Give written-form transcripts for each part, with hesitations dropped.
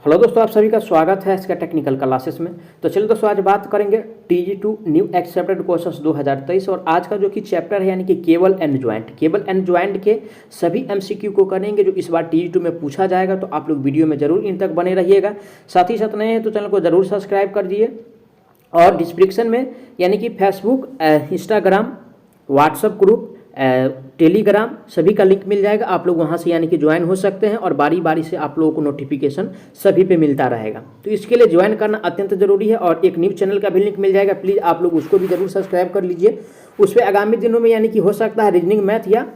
Hello दोस्तों, आप सभी का स्वागत है इसका टेक्निकल क्लासेस में। तो चलिए दोस्तों, आज बात करेंगे TG2 न्यू एक्सेप्टेड क्वेश्चंस 2023 और आज का जो कि चैप्टर है यानी कि केबल एंड ज्वाइंट के सभी MCQ को करेंगे जो इस बार TG2 में पूछा जाएगा। तो आप लोग वीडियो में जरूर इन तक बने रहिएगा। साथ ही साथ नए हैं तो चैनल को जरूर सब्सक्राइब कर दीजिए और डिस्क्रिप्शन में यानी कि Facebook, Instagram, WhatsApp group, Telegram सभी का लिंक मिल जाएगा। आप लोग वहां से यानी कि ज्वाइन हो सकते हैं और बारी बारी से आप लोगों को नोटिफिकेशन सभी पे मिलता रहेगा। तो इसके लिए ज्वाइन करना अत्यंत जरूरी है और एक न्यू चैनल का भी लिंक मिल जाएगा, प्लीज़ आप लोग उसको भी जरूर सब्सक्राइब कर लीजिए। उस पर आगामी दिनों में यानी कि हो सकता है रीजनिंग, मैथ या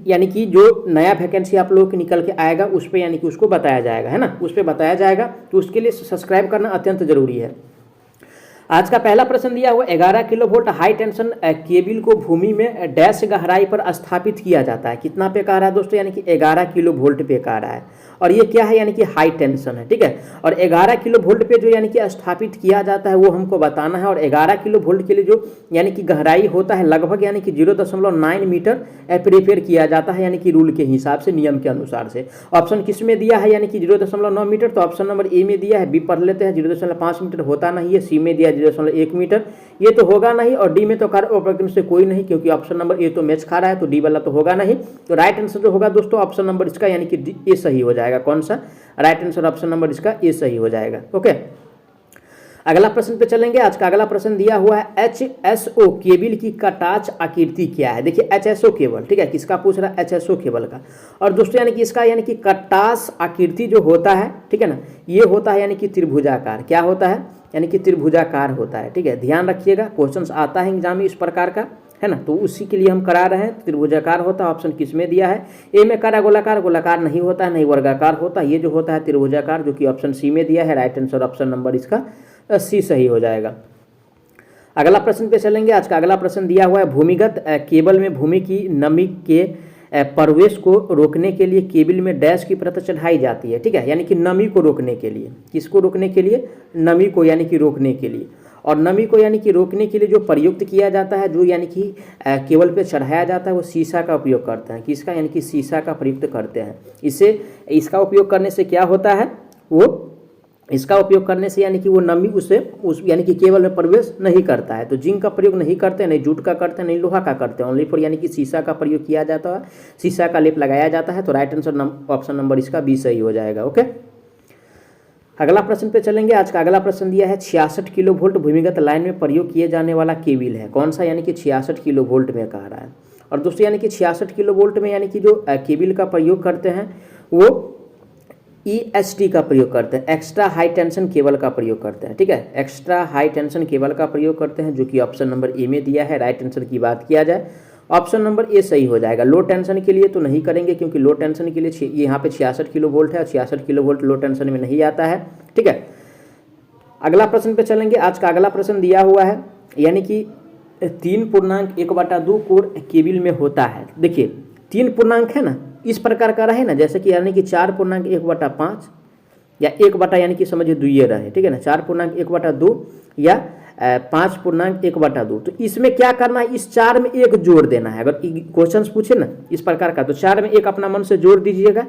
यानी कि जो नया वैकेंसी आप लोगों के निकल के आएगा उस पर यानी कि उसको बताया जाएगा, है ना, उस पर बताया जाएगा। तो उसके लिए सब्सक्राइब करना अत्यंत जरूरी है। आज का पहला प्रश्न दिया हुआ 11 किलोवोल्ट हाई टेंशन केबल को भूमि में डैश गहराई पर स्थापित किया जाता है। कितना पे कह रहा है दोस्तों, यानी कि 11 किलो वोल्ट पे कह रहा है और ये क्या है यानी कि हाई टेंशन है, ठीक है। और 11 किलो वोल्ट पे जो यानी कि स्थापित किया जाता है वो हमको बताना है। और 11 किलो वोल्ट के लिए जो यानी कि गहराई होता है लगभग यानी कि 0.9 मीटर प्रिपेयर किया जाता है यानी कि रूल के हिसाब से, नियम के अनुसार से। ऑप्शन किस में दिया है यानी कि 0.9 मीटर, तो ऑप्शन नंबर ए में दिया है। बी पढ़ लेते हैं, 0.5 मीटर होता नहीं है। सी में दिया 0.1 मीटर, ये तो होगा नहीं। और डी में तो कार्य ऑपरेटिव से कोई नहीं क्योंकि ऑप्शन नंबर ए तो मैच खा रहा है, तो डी वाला तो होगा नहीं। तो राइट आंसर जो होगा दोस्तों ऑप्शन नंबर इसका यानी कि ए सही हो जाएगा। कौन सा राइट आंसर, ऑप्शन नंबर इसका ए सही हो जाएगा। ओके, अगला प्रश्न पे चलेंगे। आज का अगला प्रश्न दिया हुआ है HSO केबल की कटाच आकृति क्या है। देखिए HSO केबल, ठीक है, किसका पूछ रहा है, HSO केबल का। और दोस्तों यानी कि इसका यानी कि कटास आकृति जो होता है, ठीक है ना, ये होता है यानी कि त्रिभुजाकार। क्या होता है यानी कि त्रिभुजाकार होता है, ठीक है। ध्यान रखिएगा, क्वेश्चन आता है एग्जाम में इस प्रकार का, है ना, तो उसी के लिए हम करा रहे हैं। त्रिभुजाकार होता है, ऑप्शन किस में दिया है, ए में करा गोलाकार, गोलाकार नहीं होता है, नहीं वर्गाकार होता, ये जो होता है त्रिभुजाकार, जो कि ऑप्शन सी में दिया है। राइट आंसर ऑप्शन नंबर इसका सी सही हो जाएगा। अगला प्रश्न पे चलेंगे। आज का अगला प्रश्न दिया हुआ है भूमिगत केबल में भूमि की नमी के प्रवेश को रोकने के लिए केबल में डैश की परत चढ़ाई जाती है, ठीक है, यानी कि नमी को रोकने के लिए। किसको रोकने के लिए, नमी को यानी कि रोकने के लिए। और नमी को यानी कि रोकने के लिए जो प्रयुक्त किया जाता है, जो यानी कि केबल पे चढ़ाया जाता है, वो शीशा का उपयोग करते हैं। किसका, यानी कि शीशा का प्रयुक्त करते हैं। इसका उपयोग करने से क्या होता है, वो इसका उपयोग करने से यानी कि वो नमी उस यानी कि केबल में प्रवेश नहीं करता है। तो जिंक का प्रयोग नहीं करते, नहीं जूट का करते हैं, नहीं लोहा का करते हैं, ओनली फॉर यानी कि शीशा का प्रयोग किया जाता है, शीशा का लेप लगाया जाता है। तो राइट आंसर ऑप्शन नंबर इसका बी सही हो जाएगा। ओके, अगला प्रश्न पे चलेंगे। आज का अगला प्रश्न दिया है 66 किलो वोल्ट भूमिगत लाइन में प्रयोग किए जाने वाला केबल है। कौन सा, यानी कि 66 किलो वोल्ट में कह रहा है। और दोस्तों यानी कि 66 किलो वोल्ट में यानी कि जो केबल का प्रयोग करते हैं वो EST का प्रयोग करते हैं, एक्स्ट्रा हाई टेंशन केबल का प्रयोग करते हैं, ठीक है, एक्स्ट्रा हाई टेंशन केबल का प्रयोग करते हैं, जो कि ऑप्शन नंबर ए में दिया है। राइट आंसर की बात किया जाए ऑप्शन नंबर ए सही हो जाएगा। लो टेंशन के लिए तो नहीं करेंगे क्योंकि लो टेंशन के लिए यहाँ पे 66 किलो वोल्ट है और 66 किलो वोल्ट लो टेंशन में नहीं आता है, ठीक है। अगला प्रश्न पे चलेंगे। आज का अगला प्रश्न दिया हुआ है यानी कि 3.1/2 कोर केबल में होता है। देखिए 3 पूर्णांक है ना, इस प्रकार का रहे ना, जैसे कि यानी कि 4.1/5 या 1 यानी कि समझिए 2 रहे, ठीक है ना, 4.1/2 या 5.1/2। तो इसमें क्या करना है, इस 4 में 1 जोड़ देना है। अगर क्वेश्चन पूछे ना इस प्रकार का, तो 4 में 1 अपना मन से जोड़ दीजिएगा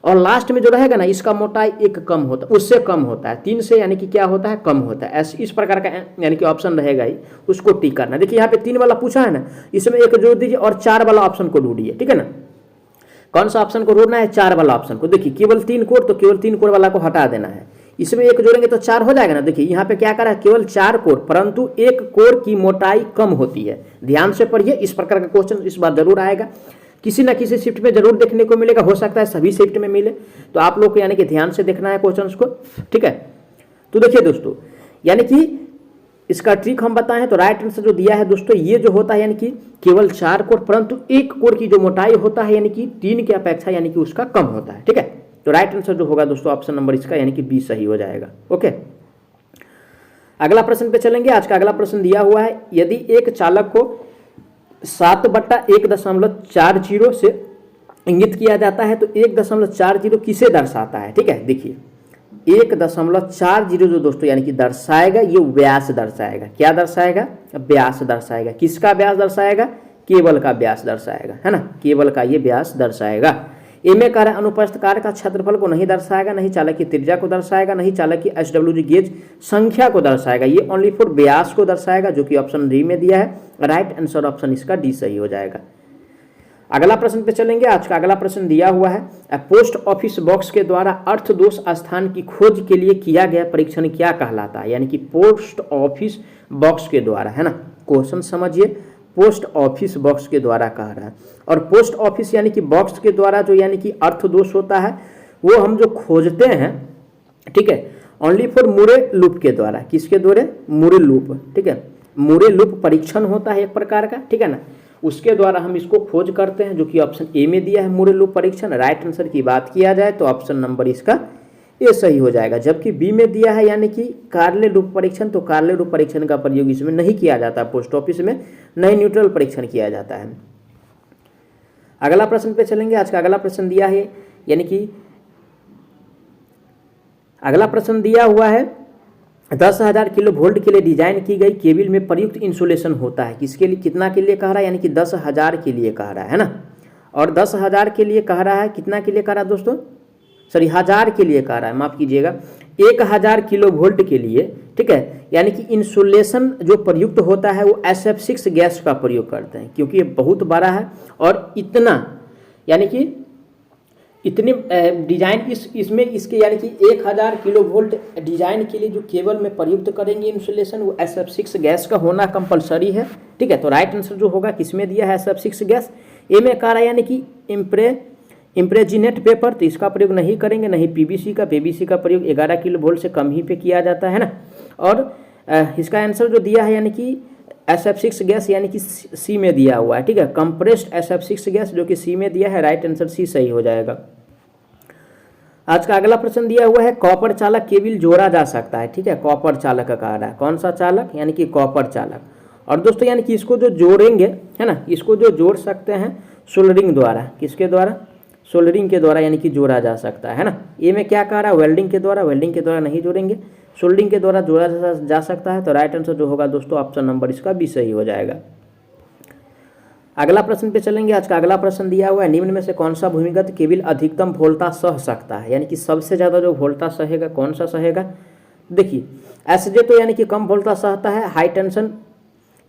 और लास्ट में जो रहेगा ना, इसका मोटाई 1 कम होता है, उससे कम होता है, 3 से यानी कि क्या होता है, कम होता है। ऐसे इस प्रकार का यानी कि ऑप्शन रहेगा ही, उसको टिक करना। देखिए यहाँ पे 3 वाला पूछा है ना, इसमें 1 जोड़ दीजिए और 4 वाला ऑप्शन को ढूंढिए, ठीक है ना। कौन सा ऑप्शन को ढूंढना है, 4 वाला ऑप्शन को। देखिए केवल 3 कोर, तो केवल 3 कोर वाला को हटा देना है, इसमें 1 जोड़ेंगे तो 4 हो जाएगा ना। देखिए यहाँ पे क्या करा है, केवल 4 कोर, परंतु 1 कोर की मोटाई कम होती है। ध्यान से पढ़िए, इस प्रकार का क्वेश्चन इस बार जरूर आएगा, किसी ना किसी शिफ्ट में जरूर देखने को मिलेगा, हो सकता है सभी शिफ्ट में मिले। तो आप लोग को यानी कि ध्यान से देखना है क्वेश्चन को, ठीक है। तो देखिए दोस्तों, यानी कि इसका ट्रिक हम बताएं तो राइट आंसर जो दिया है दोस्तों, ये जो होता है यानी कि केवल 4 कोर, परंतु 1 कोर की जो मोटाई होता है यानी कि 3 की अपेक्षा यानी कि उसका कम होता है, ठीक है। तो राइट आंसर जो होगा दोस्तों ऑप्शन नंबर इसका यानी कि बी सही हो जाएगा। ओके, अगला प्रश्न पे चलेंगे। आज का अगला प्रश्न दिया हुआ है यदि एक चालक को 7/1.40 से इंगित किया जाता है तो 1.40 किसे दर्शाता है, ठीक है। देखिए 1.40 जो दोस्तों यानी कि दर्शाएगा, ये व्यास दर्शाएगा। क्या दर्शाएगा, व्यास दर्शाएगा। किसका व्यास दर्शाएगा, केबल का व्यास दर्शाएगा, है ना, केबल का ये व्यास दर्शाएगा। ए में कह रहा है अनुप्रस्थ कार का क्षेत्रफल को नहीं दर्शाएगा, नहीं चालक की त्रिज्या को दर्शाएगा, नहीं चालक की SWG गेज संख्या को दर्शाएगा, ये ओनली फॉर व्यास को दर्शाएगा, जो कि ऑप्शन डी में दिया है। राइट आंसर ऑप्शन इसका डी सही हो जाएगा। अगला प्रश्न पे चलेंगे। आज का अगला प्रश्न दिया हुआ है पोस्ट ऑफिस बॉक्स के द्वारा अर्थ दोष स्थान की खोज के लिए किया गया परीक्षण क्या कहलाता है, यानी कि पोस्ट ऑफिस बॉक्स के द्वारा, है ना, क्वेश्चन समझिए, पोस्ट ऑफिस बॉक्स के द्वारा कह रहा है। और पोस्ट ऑफिस यानी कि बॉक्स के द्वारा जो यानी कि अर्थ दोष होता है वो हम जो खोजते हैं, ठीक है, ओनली फॉर मुरे लूप के द्वारा। किसके द्वारा? मुरे लूप, ठीक है, मुरे लूप परीक्षण होता है एक प्रकार का, ठीक है ना, उसके द्वारा हम इसको खोज करते हैं, जो कि ऑप्शन ए में दिया है, मुरे लूप परीक्षण। राइट आंसर की बात किया जाए तो ऑप्शन नंबर इसका ए सही हो जाएगा। जबकि बी में दिया है यानी कि कार्ले लूप परीक्षण, तो कार्ले लूप परीक्षण का प्रयोग इसमें नहीं किया जाता, पोस्ट ऑफिस में नहीं, न्यूट्रल परीक्षण किया जाता है। अगला प्रश्न पे चलेंगे। आज का अगला प्रश्न दिया है, यानी कि अगला प्रश्न दिया हुआ है 10,000 किलो वोल्ट के लिए डिजाइन की गई केबल में प्रयुक्त इंसुलेशन होता है। किसके लिए, कितना के लिए कह रहा है, यानी कि 10,000 के लिए कह रहा है ना, और 10,000 के लिए कह रहा है, कितना के लिए कह रहा है दोस्तों, सॉरी 1000 के लिए कह रहा है, माफ कीजिएगा, 1000 किलो वोल्ट के लिए, ठीक है, यानी कि इंसुलेशन जो प्रयुक्त होता है वो SF6 गैस का प्रयोग करते हैं, क्योंकि ये बहुत बड़ा है और इतना यानी कि इतने डिजाइन इसमें इसके यानी कि 1000 किलो वोल्ट डिजाइन के लिए जो केबल में प्रयुक्त करेंगे इंसुलेशन वो SF6 गैस का होना कंपलसरी है, ठीक है। तो राइट आंसर जो होगा किसमें दिया है, SF6 गैस। ए में कह रहा है यानी कि इम्प्रेजिनेट पेपर, तो इसका प्रयोग नहीं करेंगे, नहीं PVC का प्रयोग 11 किलो वोल्ट से कम ही पे किया जाता है ना। और इसका आंसर जो दिया है यानी कि SF6 गैस यानी कि सी में दिया हुआ है, ठीक है, कंप्रेस्ड SF6 गैस जो कि सी में दिया है। राइट आंसर सी सही हो जाएगा। आज का अगला प्रश्न दिया हुआ है कॉपर चालक केबल जोड़ा जा सकता है, ठीक है, कॉपर चालक का कह रहा है, कौन सा चालक, यानी कि कॉपर चालक। और दोस्तों यानी कि इसको जो जोड़ेंगे, है ना, इसको जो जोड़ सकते हैं सोल्डरिंग द्वारा, किसके द्वारा, सोल्डरिंग के द्वारा, यानी कि जोड़ा जा सकता है ना। ए में क्या कह रहा है, वेल्डिंग के द्वारा, वेल्डिंग के द्वारा नहीं जोड़ेंगे, सोल्डरिंग के द्वारा जोड़ा जा सकता है। तो राइट आंसर जो होगा दोस्तों ऑप्शन नंबर इसका भी सही हो जाएगा। अगला प्रश्न पे चलेंगे। आज का अगला प्रश्न दिया हुआ है निम्न में से कौन सा भूमिगत केबल अधिकतम वोल्टा सह सकता है, यानी कि सबसे ज़्यादा जो वोल्टा सहेगा कौन सा सहेगा। देखिए SJ तो यानी कि कम वोल्टा सहता है, हाई टेंशन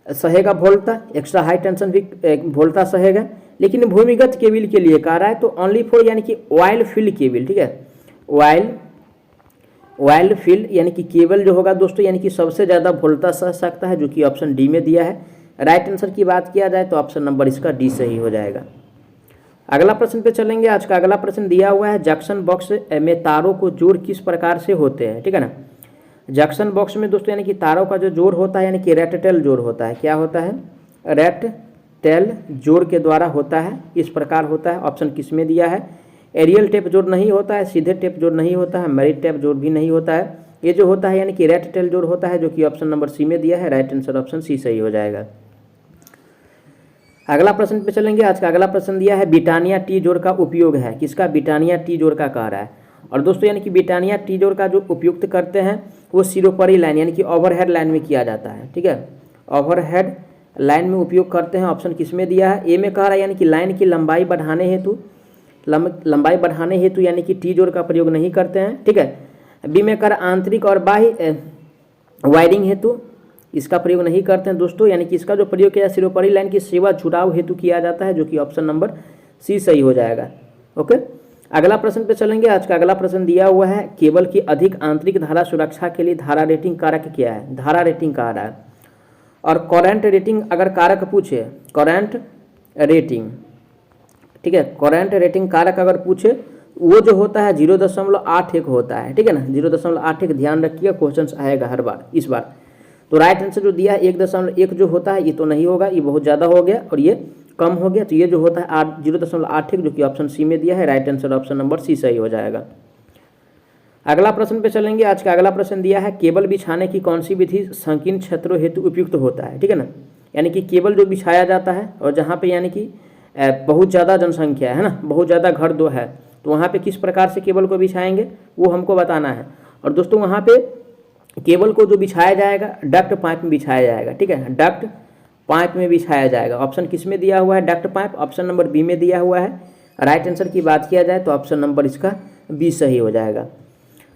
सहेगा वोल्टा, एक्स्ट्रा हाई टेंशन भी वोल्टा सहेगा। लेकिन भूमिगत केबल के लिए कह रहा है तो ओनली फॉर यानी कि ऑयल फील्ड केबल, ठीक है, ऑयल फील्ड यानी कि केबल जो होगा दोस्तों यानी कि सबसे ज़्यादा वोल्टा सह सकता है, जो कि ऑप्शन डी में दिया है। राइट आंसर की बात किया जाए तो ऑप्शन नंबर इसका डी सही हो जाएगा। अगला प्रश्न पे चलेंगे। आज का अगला प्रश्न दिया हुआ है जंक्शन बॉक्स में तारों को जोड़ किस प्रकार से होते हैं, ठीक है ना। जंक्शन बॉक्स में दोस्तों यानी कि तारों का जो जोड़ होता है यानी कि रेट टेल जोड़ होता है, क्या होता है, रेट टेल जोड़ के द्वारा होता है, इस प्रकार होता है। ऑप्शन किस में दिया है, एरियल टेप जोड़ नहीं होता है, सीधे टेप जोड़ नहीं होता है, मेरिट टेप जोड़ भी नहीं होता है, ये जो होता है यानी कि रेट टेल जोड़ होता है, जो कि ऑप्शन नंबर सी में दिया है। राइट आंसर ऑप्शन सी सही हो जाएगा। अगला प्रश्न पे चलेंगे। आज का अगला प्रश्न दिया है ब्रिटानिया टी जोड़ का उपयोग है, किसका, ब्रिटानिया टी जोड़ का कह रहा है। और दोस्तों यानी कि ब्रिटानिया टी जोड़ का जो उपयुक्त करते हैं वो सिरोपरी लाइन यानी कि ओवरहेड लाइन में किया जाता है, ठीक है, ओवरहेड लाइन में उपयोग करते हैं। ऑप्शन किस में दिया है, ए में कह रहा है यानी कि लाइन की लंबाई बढ़ाने हेतु यानी कि टी जोड़ का प्रयोग नहीं करते हैं, ठीक है। बी में कह रहा आंतरिक और बाह्य वायरिंग हेतु इसका प्रयोग नहीं करते हैं दोस्तों, यानी कि इसका जो प्रयोग किया सिरोपरी लाइन की सेवा जुड़ाव हेतु किया जाता है, जो कि ऑप्शन नंबर सी सही हो जाएगा। ओके, अगला प्रश्न पे चलेंगे। आज का अगला प्रश्न दिया हुआ है केबल की अधिक आंतरिक धारा सुरक्षा के लिए धारा रेटिंग कारक क्या है, धारा रेटिंग कह रहा है। और करंट रेटिंग अगर कारक पूछे, करंट रेटिंग, ठीक है, करंट रेटिंग कारक अगर पूछे वो जो होता है 0.81 होता है, ठीक है ना, 0.81 ध्यान रखिएगा, क्वेश्चन आएगा हर बार इस बार। तो राइट आंसर जो दिया है 1.1 जो होता है ये तो नहीं होगा, ये बहुत ज़्यादा हो गया और ये कम हो गया, तो ये जो होता है 0.81 जो कि ऑप्शन सी में दिया है। Right answer option number C सही हो जाएगा। अगला प्रश्न पे चलेंगे। आज का अगला प्रश्न दिया है केबल बिछाने की कौन सी विधि संकीर्ण क्षेत्रों हेतु उपयुक्त होता है, ठीक है ना, यानी कि केबल जो बिछाया जाता है और जहाँ पे यानी कि बहुत ज़्यादा जनसंख्या है ना, बहुत ज़्यादा घर दो है, तो वहाँ पे किस प्रकार से केबल को बिछाएंगे वो हमको बताना है। और दोस्तों वहाँ पे केबल को जो बिछाया जाएगा डक्ट पाइप में बिछाया जाएगा, ठीक है, डक्ट पाइप में बिछाया जाएगा। ऑप्शन किस में दिया हुआ है, duct pipe, option number B में दिया हुआ है। राइट आंसर की बात किया जाए तो ऑप्शन नंबर इसका बी सही हो जाएगा।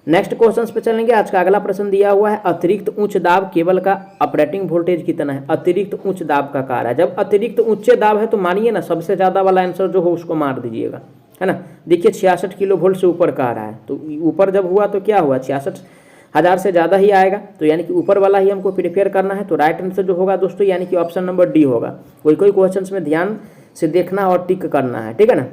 नेक्स्ट क्वेश्चन पे चलेंगे। आज का अगला प्रश्न दिया हुआ है अतिरिक्त उच्च दाब केबल का ऑपरेटिंग वोल्टेज कितना है। अतिरिक्त उच्च दाब का कह रहा है। जब अतिरिक्त उच्च दाब है तो मानिए ना सबसे ज़्यादा वाला आंसर जो हो उसको मार दीजिएगा, है ना। देखिए 66 किलो वोल्ट से ऊपर कह रहा है, तो ऊपर जब हुआ तो क्या हुआ, 66,000 से ज़्यादा ही आएगा, तो यानी कि ऊपर वाला ही हमको प्रिपेयर करना है। तो राइट आंसर जो होगा दोस्तों यानी कि ऑप्शन नंबर डी होगा। कोई कोई क्वेश्चन में ध्यान से देखना और टिक करना है, ठीक है ना।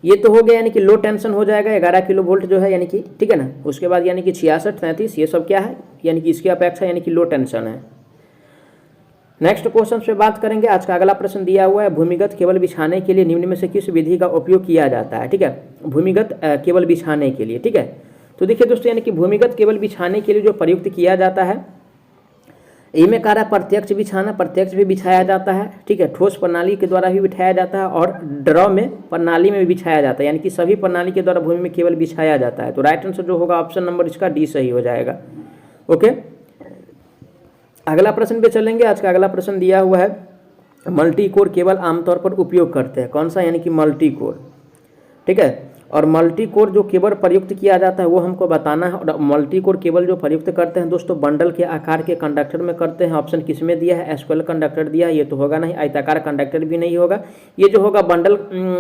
ये तो हो गया यानी कि लो टेंशन हो जाएगा 11 किलो वोल्ट जो है यानी कि, ठीक है ना। उसके बाद यानी कि 66, 33 ये सब क्या है यानी कि इसकी अपेक्षा यानी कि लो टेंशन है। नेक्स्ट क्वेश्चन पे बात करेंगे। आज का अगला प्रश्न दिया हुआ है भूमिगत केबल बिछाने के लिए निम्न में से किस विधि का उपयोग किया जाता है, ठीक है। भूमिगत केबल बिछाने के लिए, ठीक है। तो देखिए दोस्तों यानी कि भूमिगत केबल बिछाने के लिए जो प्रयुक्त किया जाता है, ए में कह रहा है प्रत्यक्ष बिछाना, प्रत्यक्ष भी बिछाया जाता है, ठीक है। ठोस प्रणाली के द्वारा भी बिठाया जाता है और ड्रॉ में प्रणाली में भी बिछाया जाता है, यानी कि सभी प्रणाली के द्वारा भूमि में केबल बिछाया जाता है। तो राइट आंसर जो होगा ऑप्शन नंबर इसका डी सही हो जाएगा। ओके, अगला प्रश्न पे चलेंगे। आज का अगला प्रश्न दिया हुआ है मल्टी कोर केबल आमतौर पर उपयोग करते हैं, कौन सा, यानी कि मल्टी कोर, ठीक है। और मल्टी कोर जो केबल प्रयुक्त किया जाता है वो हमको बताना है। और मल्टी कोर केबल जो प्रयुक्त करते हैं दोस्तों बंडल के आकार के कंडक्टर में करते हैं। ऑप्शन किस में दिया है, स्क्वायर कंडक्टर दिया है, ये तो होगा नहीं। आयताकार कंडक्टर भी नहीं होगा, ये जो होगा बंडल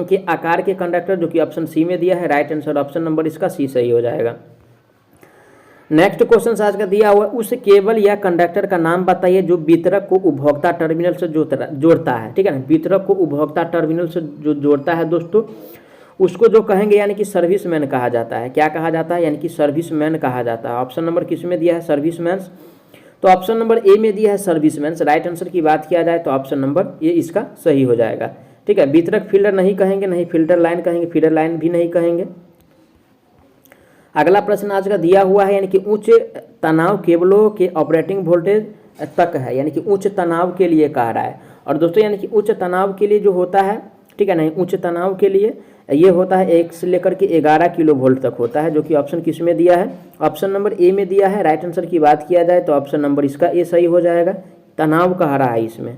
के आकार के कंडक्टर, जो कि ऑप्शन सी में दिया है। राइट आंसर ऑप्शन नंबर इसका सी सही हो जाएगा। नेक्स्ट क्वेश्चन आज का दिया हुआ उस केबल या कंडक्टर का नाम बताइए जो वितरक को उपभोक्ता टर्मिनल से जोड़ता है, ठीक है ना। वितरक को उपभोक्ता टर्मिनल से जो जोड़ता है दोस्तों उसको जो कहेंगे यानी कि सर्विसमैन कहा जाता है। क्या कहा जाता है, यानी कि सर्विसमैन कहा जाता है। ऑप्शन नंबर किस में दिया है, सर्विसमैन्स, तो ऑप्शन नंबर ए में दिया है सर्विसमैन्स। राइट आंसर की बात किया जाए तो ऑप्शन नंबर ये इसका सही हो जाएगा, ठीक है। वितरक फील्डर नहीं कहेंगे, नहीं फिल्टर लाइन कहेंगे, फीडर लाइन भी नहीं कहेंगे। अगला प्रश्न आज का दिया हुआ है यानी कि उच्च तनाव केबलों के ऑपरेटिंग वोल्टेज तक है, यानी कि उच्च तनाव के लिए कह रहा है। और दोस्तों यानी कि उच्च तनाव के लिए जो होता है, ठीक है ना, उच्च तनाव के लिए ये होता है 1 से लेकर के 11 किलो वोल्ट तक होता है, जो कि ऑप्शन किस में दिया है, ऑप्शन नंबर ए में दिया है। राइट आंसर की बात किया जाए तो ऑप्शन नंबर इसका ए सही हो जाएगा, तनाव कह रहा है इसमें।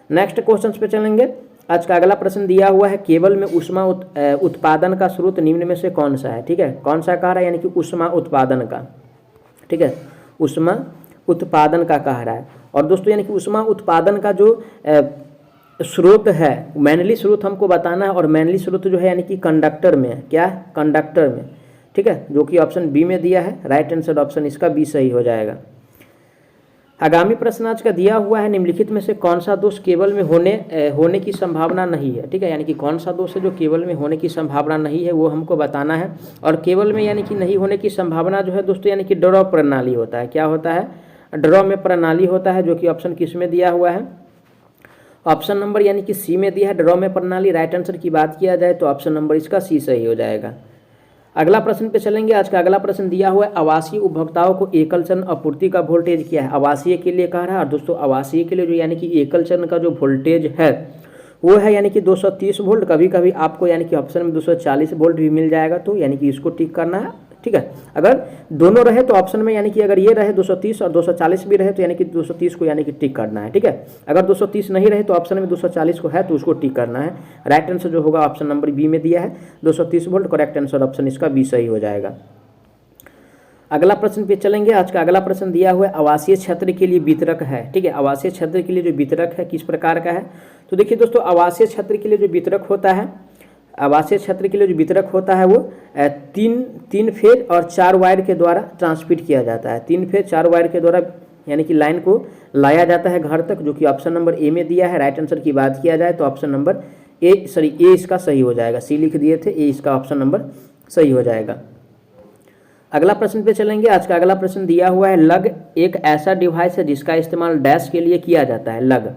नेक्स्ट क्वेश्चन पे चलेंगे। आज का अगला प्रश्न दिया हुआ है केबल में ऊष्मा उत्पादन का स्रोत निम्न में से कौन सा है, ठीक है। कौन सा कह रहा है, यानी कि ऊष्मा उत्पादन का, ठीक है, ऊष्मा उत्पादन का कह रहा है। और दोस्तों यानी कि ऊष्मा उत्पादन का जो स्रोत है, मैनली स्रोत हमको बताना है। और मैनली स्रोत जो है यानी कि कंडक्टर में है, क्या, कंडक्टर में, ठीक है, जो कि ऑप्शन बी में दिया है। राइट आंसर ऑप्शन इसका बी सही हो जाएगा। आगामी प्रश्न आज का दिया हुआ है निम्नलिखित में से कौन सा दोष केबल में होने की संभावना नहीं है, ठीक है। यानी कि कौन सा दोष है जो केबल में होने की संभावना नहीं है वो हमको बताना है। और केबल में यानी कि नहीं होने की संभावना जो है दोस्तों यानी कि ड्रॉ प्रणाली होता है। क्या होता है, ड्रॉ में प्रणाली होता है, जो कि ऑप्शन किस में दिया हुआ है, ऑप्शन नंबर यानी कि सी में दिया है, ड्रॉ में प्रणाली। राइट आंसर की बात किया जाए तो ऑप्शन नंबर इसका सी सही हो जाएगा। अगला प्रश्न पे चलेंगे। आज का अगला प्रश्न दिया हुआ है आवासीय उपभोक्ताओं को एकल चरण आपूर्ति का वोल्टेज क्या है। आवासीय के लिए कह रहा है। और दोस्तों आवासीय के लिए जो यानी कि एकल चरण का जो वोल्टेज है वो है यानी कि 230 वोल्ट। कभी कभी आपको यानी कि ऑप्शन में 240 वोल्ट भी मिल जाएगा, तो यानी कि इसको टिक करना है, ठीक है। अगर दोनों रहे तो ऑप्शन में यानी कि अगर ये रहे 230 और 240 भी रहे तो यानी कि 230 को यानी कि टिक करना है, ठीक है। अगर 230 नहीं रहे तो ऑप्शन में 240 को है तो उसको टिक करना है। राइट आंसर जो होगा ऑप्शन नंबर बी में दिया है 230 वोल्ट। करेक्ट आंसर ऑप्शन इसका बी सही हो जाएगा। अगला प्रश्न पे चलेंगे। आज का अगला प्रश्न दिया हुआ है आवासीय क्षेत्र के लिए वितरक है, ठीक है। आवासीय क्षेत्र के लिए जो वितरक है किस प्रकार का है, तो देखिए दोस्तों आवासीय क्षेत्र के लिए जो वितरक होता है, आवासीय क्षेत्र के लिए जो वितरक होता है वो तीन फेज और 4 वायर के द्वारा ट्रांसमिट किया जाता है। 3 फेज 4 वायर के द्वारा यानी कि लाइन को लाया जाता है घर तक, जो कि ऑप्शन नंबर ए में दिया है। राइट आंसर की बात किया जाए तो ऑप्शन नंबर ए इसका सही हो जाएगा। सी लिख दिए थे, ए इसका ऑप्शन नंबर सही हो जाएगा। अगला प्रश्न पे चलेंगे। आज का अगला प्रश्न दिया हुआ है लग एक ऐसा डिवाइस है जिसका इस्तेमाल डैश के लिए किया जाता है, लग।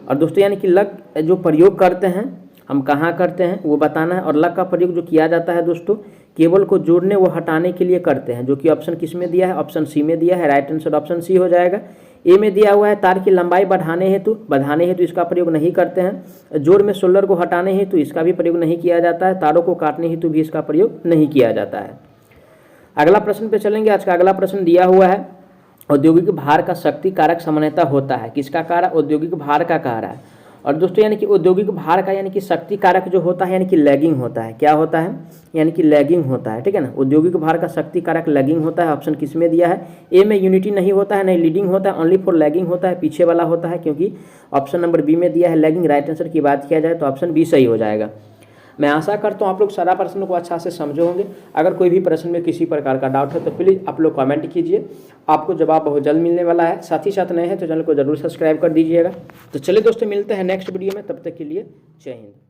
और दोस्तों यानी कि लग जो प्रयोग करते हैं हम कहाँ करते हैं वो बताना है। और लग का प्रयोग जो किया जाता है दोस्तों केबल को जोड़ने व हटाने के लिए करते हैं, जो कि ऑप्शन किस में दिया है, ऑप्शन सी में दिया है। राइट आंसर ऑप्शन सी हो जाएगा। ए में दिया हुआ है तार की लंबाई बढ़ाने हेतु इसका प्रयोग नहीं करते हैं। जोड़ में सोल्डर को हटाने हेतु इसका भी प्रयोग नहीं किया जाता है। तारों को काटने हेतु भी इसका प्रयोग नहीं किया जाता है। अगला प्रश्न पे चलेंगे। आज का अगला प्रश्न दिया हुआ है औद्योगिक भार का शक्ति कारक सामान्यतः होता है, किसका कह रहा है, औद्योगिक भार का कह रहा है। और दोस्तों यानी कि औद्योगिक भार का यानी कि शक्ति कारक जो होता है यानी कि लैगिंग होता है। क्या होता है? यानी कि लैगिंग होता है, ठीक है ना। औद्योगिक भार का शक्ति कारक लैगिंग होता है। ऑप्शन किस में दिया है? ए में यूनिटी नहीं होता है, नहीं लीडिंग होता है, ओनली फॉर लैगिंग होता है, पीछे वाला होता है, क्योंकि ऑप्शन नंबर बी में दिया है लैगिंग। राइट आंसर की बात किया जाए तो ऑप्शन बी सही हो जाएगा। मैं आशा करता हूँ आप लोग सारा प्रश्न को अच्छा से समझे होंगे। अगर कोई भी प्रश्न में किसी प्रकार का डाउट है तो प्लीज़ आप लोग कमेंट कीजिए, आपको जवाब बहुत जल्द मिलने वाला है। साथ ही साथ नए हैं तो चैनल को जरूर सब्सक्राइब कर दीजिएगा। तो चलिए दोस्तों, मिलते हैं नेक्स्ट वीडियो में, तब तक के लिए जय हिंद।